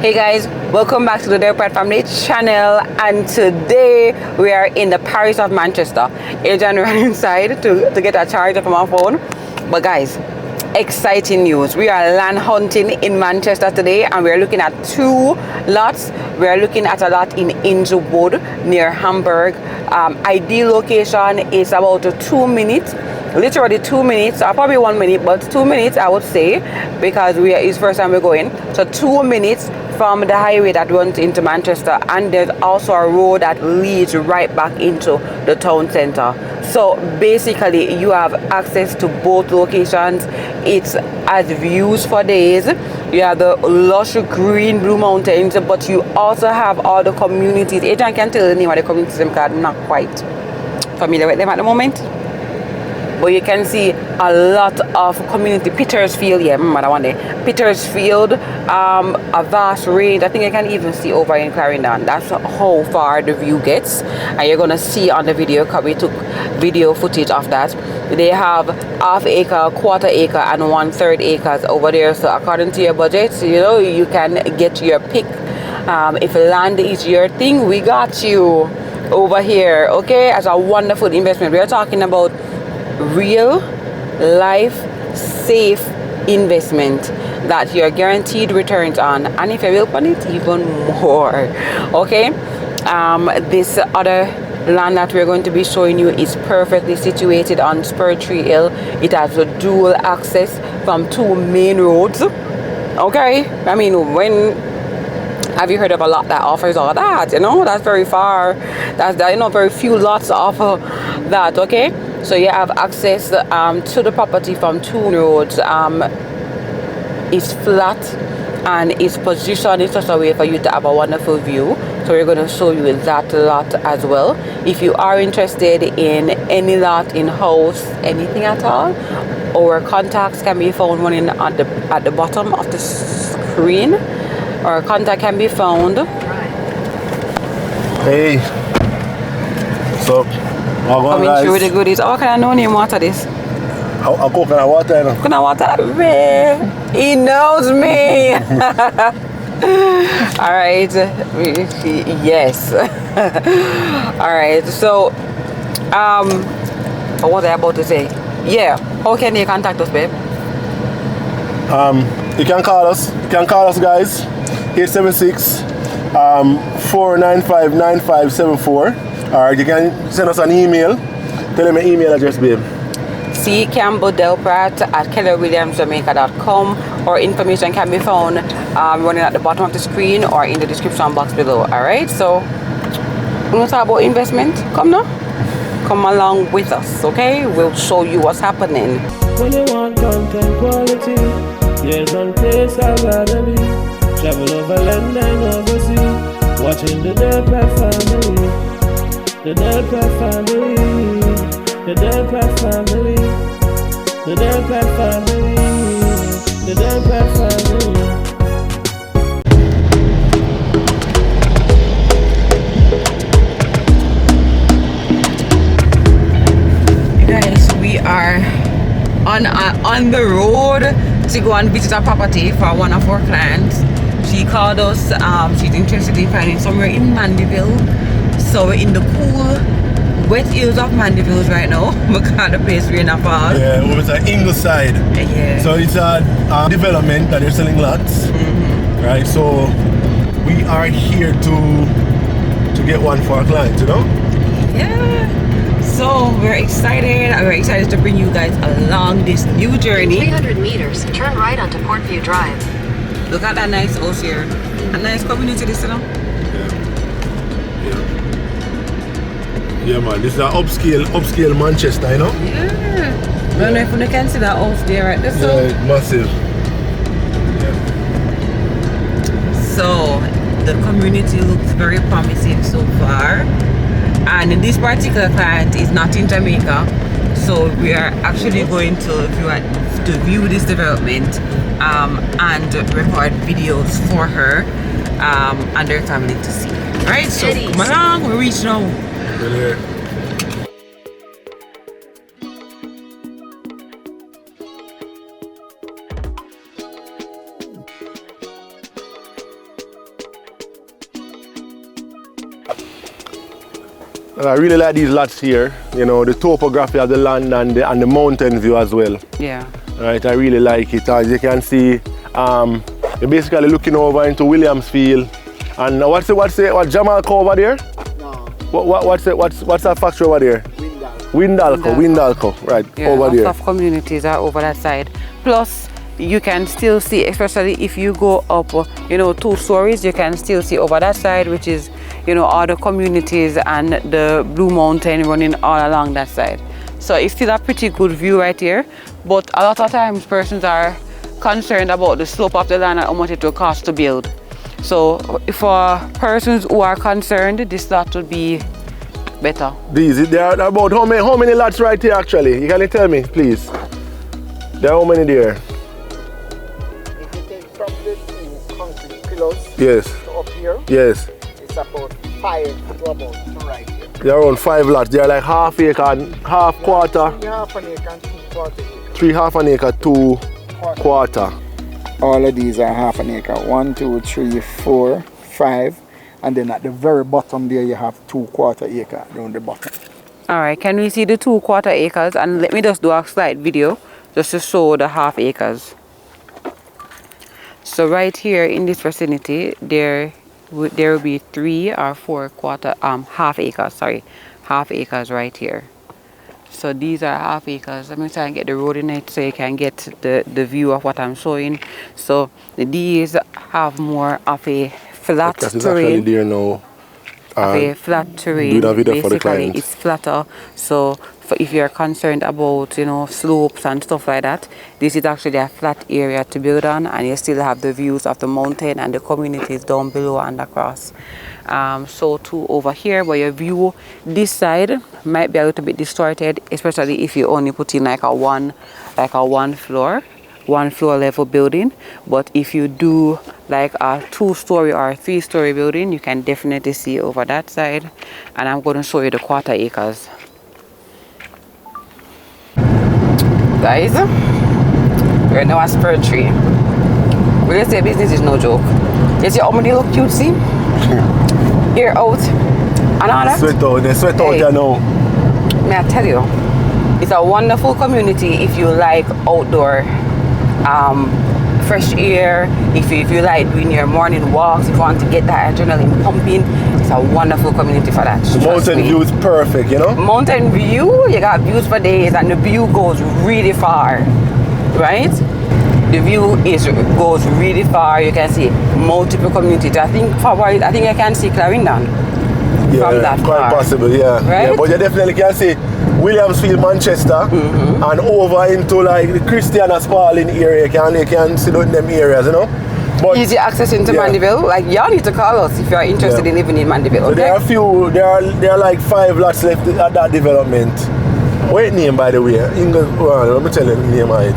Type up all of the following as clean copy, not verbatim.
Hey guys, welcome back to the Adelpratt family channel, and today we are in the parish of Manchester. Adrian ran inside to get a charger from our phone. But guys, exciting news. We are land hunting in Manchester today, and we are looking at two lots. We are looking at a lot in Inglewood near Hamburg. Ideal location is about 2 minutes. Literally 2 minutes, or probably 1 minute, but 2 minutes I would say, because it's first time we're going. So 2 minutes from the highway that runs into Manchester, and there's also a road that leads right back into the town center. So basically you have access to both locations. It's as views for days. You have the lush green blue mountains, but you also have all the communities. Adrian can tell the name of the communities because I'm not quite familiar with them at the moment. But you can see a lot of community. Petersfield, yeah, remember that one there. Petersfield, a vast range. I think you can even see over in Clarendon. That's how far the view gets. And you're going to see on the video, because we took video footage of that. They have half acre, quarter acre, and 1/3 acres over there. So according to your budget, you know, you can get your pick. If land is your thing, we got you over here, okay? As a wonderful investment. We are talking about real life safe investment that you're guaranteed returns on, and if you will on it, even more. Okay, this other land that we're going to be showing you is perfectly situated on Spur Hill. It has a dual access from 2 main roads. Okay, I mean, when have you heard of a lot that offers all that? You know, that's very far. That's you know, very few lots offer that. Okay, so you have access to the property from 2 roads. It's flat and it's positioned in such a way for you to have a wonderful view. So we're going to show you that lot as well. If you are interested in any lot, in house, anything at all, our contacts can be found running at the bottom of the screen. Our contact can be found. Hey, so coming guys. through the goodies. Oh, can I know name water this? I'll coconut water, you know. Coconut water? He knows me. All right. Yes. All right. So, what was I about to say? Yeah. How can they contact us, babe? You can call us. You can call us, guys. 876 495 9574. Or you can send us an email. Tell them your email address, babe. ccampbelldelpratt at kellerwilliamsjamaica.com, or information can be found running at the bottom of the screen or in the description box below. Alright, so we're going to talk about investment. Come now. Come along with us, okay? We'll show you what's happening. When you want content quality, there's one place I'd rather be. Travel over land and overseas, watching the Adelpratt family. The Adelpratt family. The Adelpratt family. The Adelpratt family. The Adelpratt family. Guys, we are on the road to go and visit a property for one of our clients. She called us. She's interested in finding somewhere in Mandeville. So we're in the cool, wet hills of Mandeville right now because the place we're in a fall. Yeah, over to Ingleside. Yeah. So it's a development that they're selling lots. Mm-hmm. Right, so we are here to get one for our clients, you know? Yeah. So we're excited. We're excited to bring you guys along this new journey. 300 meters, turn right onto Portview Drive. Look at that nice house here. A nice community, this, you know? Yeah, man. This is an upscale Manchester, you know? Yeah. I don't know if you can see that house there, right? That's so. Yeah, massive. Yeah. So the community looks very promising so far. And this particular client is not in Jamaica, so we are actually going to view this development and record videos for her and their family to see. Right, so come along, we reach now. I really like these lots here. You know, the topography of the land and the mountain view as well. Yeah. Right, I really like it. As you can see, you're basically looking over into Williamsfield. And what's Jamalco over there? No, What's that factory over there? Windalco, right, Yeah, over lots there. of communities are over that side. Plus, you can still see, especially if you go up, 2 stories, you can still see over that side, which is, all the communities and the Blue Mountain running all along that side. So it's still a pretty good view right here. But a lot of times persons are concerned about the slope of the land and how much it will cost to build. So for persons who are concerned, this lot would be better. There are about how many lots right here actually? You can tell me, please. There are how many there? if you take from the 2 concrete pillars Yes. to up here, Yes. it's about 5 to about to right here. There are around 5 lots. They are like half acre and half quarter. 3.5 an acre and 2/4 acre. 3 half an acre, 2 quarter. All of these are half an acre. 1, 2, 3, 4, 5. And then at the very bottom there you have 2/4 acre around the bottom. All right, can we see the 2/4 acres? And let me just do a slight video just to show the half acres. So right here in this vicinity, there will be 3 or 4 half acres right here. So these are half acres. Let me try and get the road in it so you can get the view of what I'm showing. So these have more of a flat That is terrain. actually there now. A flat terrain. Do the video for the Basically, client. it's flatter. So if you're concerned about slopes and stuff like that, this is actually a flat area to build on, and you still have the views of the mountain and the communities down below and across. So too over here, where your view this side might be a little bit distorted, especially if you only put in like a one floor level building. But if you do like a 2-story or a 3-story building, you can definitely see over that side. And I'm going to show you the 1/4 acres. Guys, we're now at Spur tree. Real estate business is no joke. You see how many look cute, see? Ear out and all that. They sweat out Hey. there now. May I tell you, it's a wonderful community if you like outdoor fresh air, if you like doing your morning walks, if you want to get that adrenaline pumping. It's a wonderful community for that. The trust mountain me. view is perfect, Mountain view, you got views for days, and the view goes really far, right? The view goes really far. You can see multiple communities. I think I can see Clarendon from that quite far. possible, yeah. Right? Yeah, but you definitely can see Williamsfield, Manchester, and over into like the Christiana Spalding area. You can see them areas, But Easy access into Yeah. Mandeville. Like y'all need to call us if you are interested in living in Mandeville. so Okay? there are like 5 lots left at that development. What name, by the way? Well, let me tell you the name of it.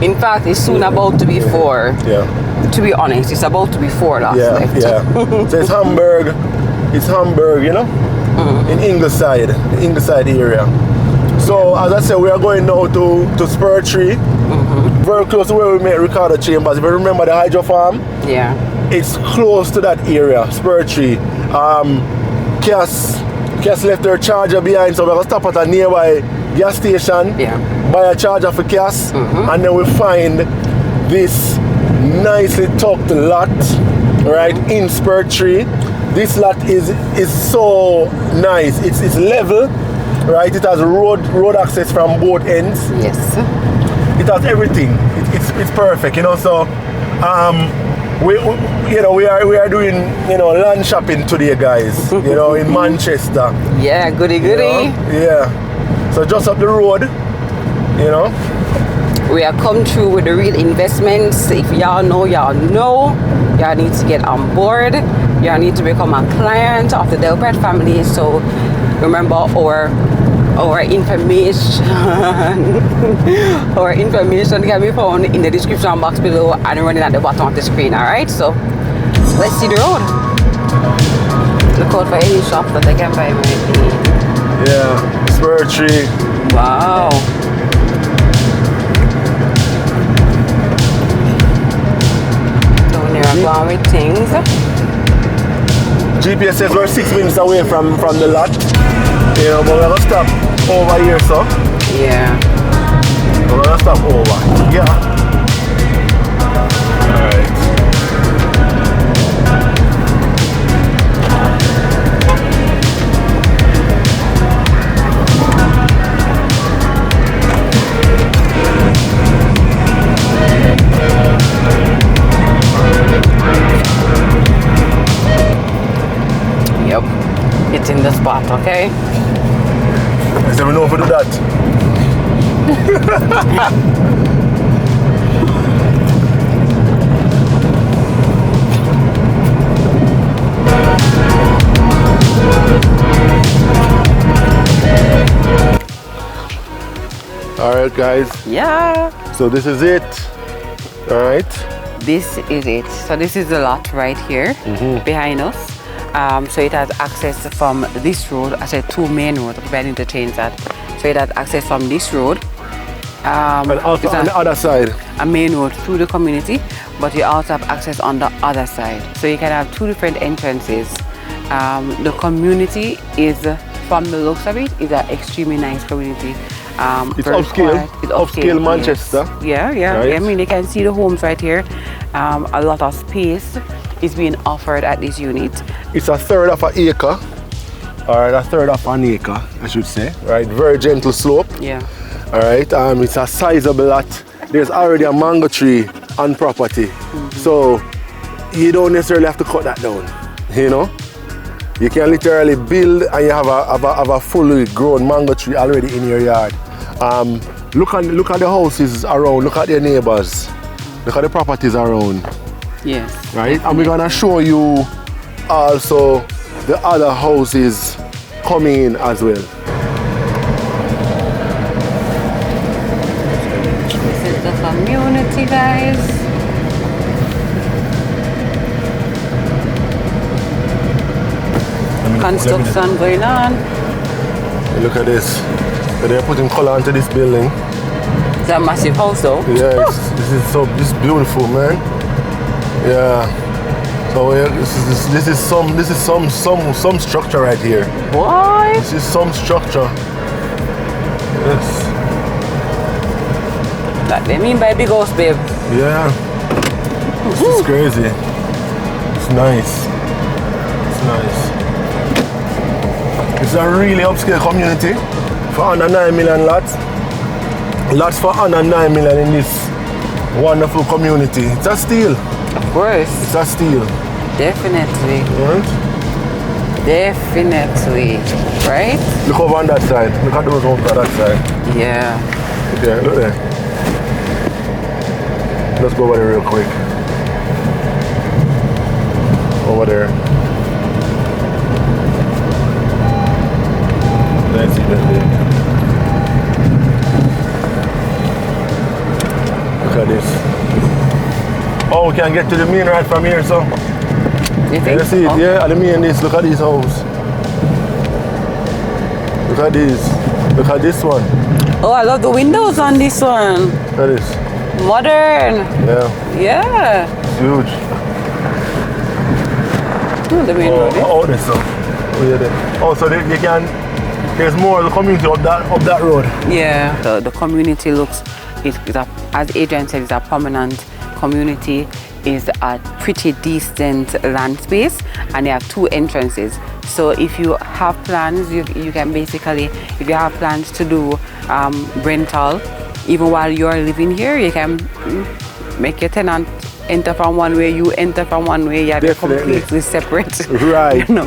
In fact, it's soon about to be 4. Yeah. To be honest, it's about to be 4 lots left. Yeah. So it's Hamburg, in Ingleside, the Ingleside area. So as I said, we are going now to Spur Tree, very close to where we met Ricardo Chambers. If you remember the hydro farm, Yeah. it's close to that area, Spur Tree. Cass left their charger behind, so we're gonna stop at a nearby gas station, Yeah. buy a charger for Cass, and then we find this nicely tucked lot right in Spur Tree. This lot is so nice. It's level, right? It has road access from both ends. Yes. It has everything. It's perfect, So we are doing land shopping today, guys. In Manchester. Yeah, goody goody. Yeah. So just up the road, We have come through with the real investments. If y'all know, y'all need to get on board. Y'all need to become a client of the Delpratt family. So remember our information can be found in the description box below and running at the bottom of the screen. Alright, so let's see the road. Look out for any shop that I can buy my Yeah. Spur Tree. Wow. Down here I'm going with things. GPS says we're 6 minutes away from the lot. You know, but we're gonna stop over here, so. Yeah. We're gonna stop over. Yeah. Alright. Yep. It's in the spot, okay? I said we know if we do that. Alright guys, Yeah. so this is it. Alright. This is it. So this is the lot right here behind us. So it has access from this road. I said 2 main roads. I need to change that. So it has access from this road. And also on the other side. A main road through the community, but you also have access on the other side. So you can have 2 different entrances. The community is, from the looks of it, is an extremely nice community. It's very upscale. quiet. It's Upscale Manchester. Yes. Yeah. Right. I mean, you can see the homes right here. A lot of space is being offered at this unit. It's a third of an acre. Alright, a third of an acre, I should say. Right, very gentle slope. Yeah. Alright, it's a sizable lot. There's already a mango tree on property. So you don't necessarily have to cut that down. You know? You can literally build and you have a fully grown mango tree already in your yard. Look at the houses around, look at their neighbors, look at the properties around. Yes. Right? And we're gonna show you also the other houses coming in as well. This is the community, guys. Construction going on. Look at this. So they're putting color into this building. It's a massive house, though. Yeah, this is beautiful, man. Yeah. So yeah, this is some structure right here. What? This is some structure. Yes. That they mean by big house, babe. Yeah. This is crazy. It's nice. It's nice. It's a really upscale community for under 9 million lots. Lots for under 9 million in this wonderful community. It's a steal. Of course. It's a steal. Definitely. Right? Definitely. Right? Look over on that side. Look at those homes on that side. Yeah. Yeah, look there. Let's go over there real quick. Over there. That's even big. Look at this. Oh, we can get to the main right from here, so. You think? Can you see it? Yeah, at the main this. Look at these homes. Look at these. Look at this one. Oh, I love the windows on this one. Look at this. Modern. Yeah, Yeah. it's huge. Oh, the main road. Oh, this stuff. Oh, yeah, there. Oh, so you can. There's more of the community up that road. Yeah. The community looks, as Adrian said, it's a prominent community. Is a pretty decent land space, and they have 2 entrances. So if you have plans, you can basically, if you have plans to do rental, even while you're living here, you can make your tenant enter from one way, you enter from one way. You have a completely separate, right? You know,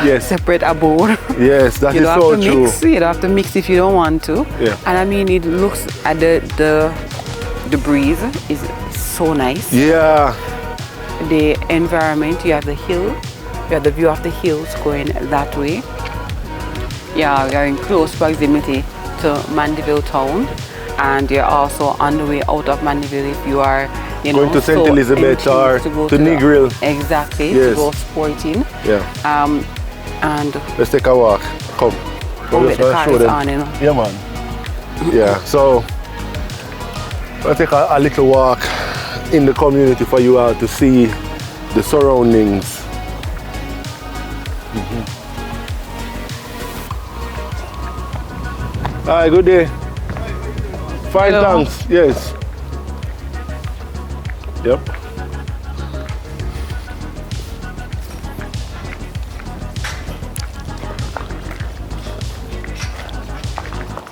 yes. separate abode. Yes, that You is don't so have to true. mix. You don't have to mix if you don't want to. Yeah. And I mean, it looks at the breeze is so nice. Yeah. The environment, you have the hill, you have the view of the hills going that way. Yeah, you're in close proximity to Mandeville town, and you're also on the way out of Mandeville if you are, you know, going to St. Elizabeth or go to the- Negril. Exactly, Yes. to go sporting. Yeah. And Let's take a walk. Come. with the car is on, you know. Yeah, man. Yeah. So let's take a little walk in the community for you all to see the surroundings. Hi, good day. Fine, Hello. thanks. Yes. Yep.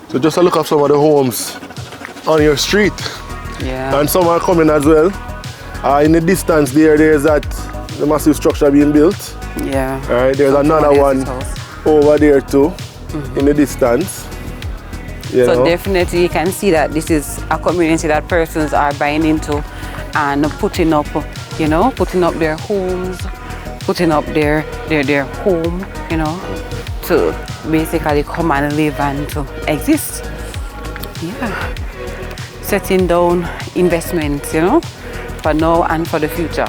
So just a look at some of the homes on your street. Yeah. And some are coming as well. In the distance there's that the massive structure being built. Yeah. All right, there's another one over there too, in the distance. You So know. definitely you can see that this is a community that persons are buying into and putting up, you know, putting up their homes, putting up their home, you know, to basically come and live and to exist. Yeah. Setting down investments, you know, for now and for the future.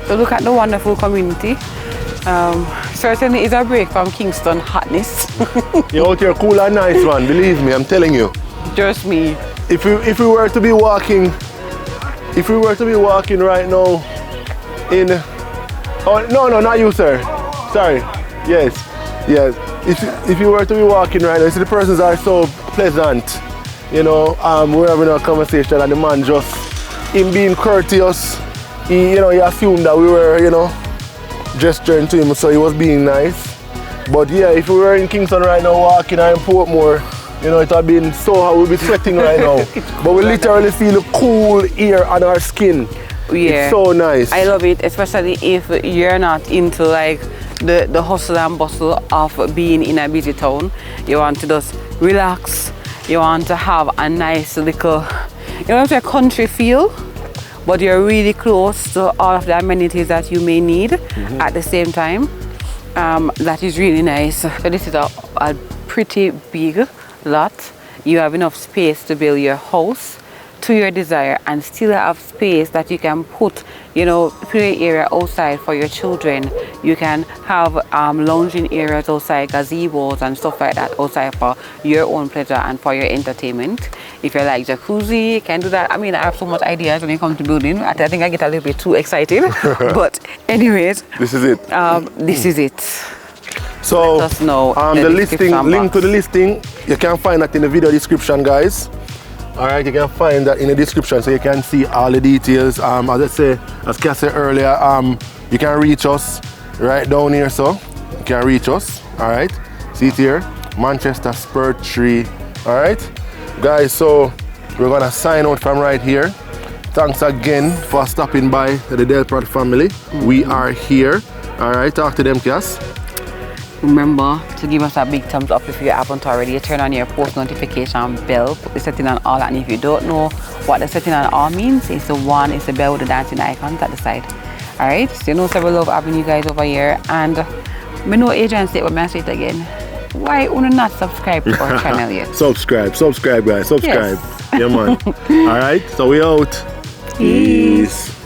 So look at the wonderful community. Certainly is a break from Kingston hotness. You're out here cool and nice, man. Believe me, I'm telling you. Just me. If we were to be walking right now in, oh no, not you, sir. Sorry. Yes. If you were to be walking right now, you see the persons are so pleasant. You know, we're having a conversation and the man just, him being courteous, he assumed that we were, gesturing to him, so he was being nice. But yeah, if we were in Kingston right now walking or in Portmore, it would have been so hot, we'd be sweating right now. But we literally feel the cool air on our skin. Yeah. It's so nice. I love it, especially if you're not into like the hustle and bustle of being in a busy town. You want to just relax. You want to have a nice little, a country feel, but you're really close to all of the amenities that you may need at the same time. That is really nice. So this is a pretty big lot. You have enough space to build your house to your desire and still have space that you can put, play area outside for your children. You can have lounging areas outside, gazebos and stuff like that outside for your own pleasure and for your entertainment. If you like jacuzzi, you can do that. I mean, I have so much ideas when it comes to building. I think I get a little bit too excited. But anyways, this is it. This is it. So Let us know the listing, link box. to the listing, you can find that in the video description, guys. Alright, you can find that in the description so you can see all the details. As Cass said earlier, you can reach us right down here, so you can reach us. Alright, see it here, Manchester Spur 3. Alright, guys, so we're gonna sign out from right here. Thanks again for stopping by the Delpratt family. We are here. Alright, talk to them, Cass. Remember to give us a big thumbs up if you haven't already. Turn on your post notification bell, put the setting on all, and if you don't know what the setting on all means, it's the bell with the dancing icons at the side. Alright, so several love having you guys over here, and me know Adrian say what I say it again. Why would you not subscribe to our channel yet? Subscribe guys, subscribe. Yes. Yeah man. Alright, so we out. Peace.